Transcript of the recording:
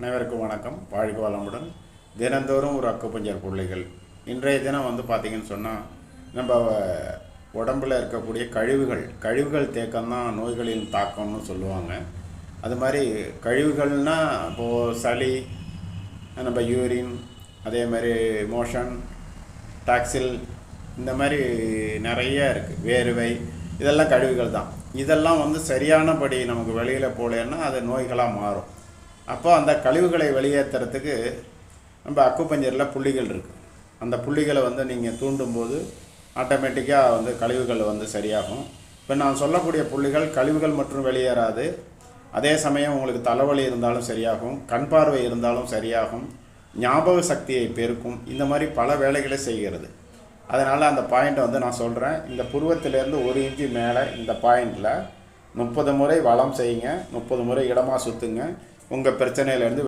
அனைவருக்கும் வணக்கம். வாழ்க வளமுடன். தினந்தோறும் ஒரு அக்குபஞ்சர் புள்ளிகள். இன்றைய தினம் பார்த்திங்கன்னு சொன்னால், நம்ம உடம்பில் இருக்கக்கூடிய கழிவுகள் தேக்கம் தான் நோய்களின் தாக்கம்னு சொல்லுவாங்க. அது மாதிரி கழிவுகள்னால் இப்போது சளி, நம்ம யூரின், அதே மாதிரி மோஷன், டாக்ஸில், இந்த மாதிரி நிறைய இருக்குது. வேர்வை, இதெல்லாம் கழிவுகள் தான். இதெல்லாம் சரியானபடி நமக்கு வெளியில் போகலன்னா அது நோய்களாக மாறும். அப்போ அந்த கழிவுகளை வெளியேற்றுறதுக்கு நம்ம அக்குபஞ்சரில் புள்ளிகள் இருக்குது. அந்த புள்ளிகளை நீங்கள் தூண்டும்போது ஆட்டோமேட்டிக்காக கழிவுகள் சரியாகும். இப்போ நான் சொல்லக்கூடிய புள்ளிகள் கழிவுகள் மற்றும் வெளியேறாது. அதே சமயம் உங்களுக்கு தலைவலி இருந்தாலும் சரியாகும், கண் பார்வை இருந்தாலும் சரியாகும், ஞாபக சக்தியை பெருக்கும். இந்த மாதிரி பல வேலைகளை செய்கிறது. அதனால் அந்த பாயிண்ட்டை நான் சொல்கிறேன். இந்த புருவத்திலேருந்து 1 இன்ச்சு மேலே இந்த பாயிண்டில் 30 முறை வலம் செய்யுங்க, 30 முறை இடமாக சுற்றுங்க. உங்கள் பிரச்சனையிலேருந்து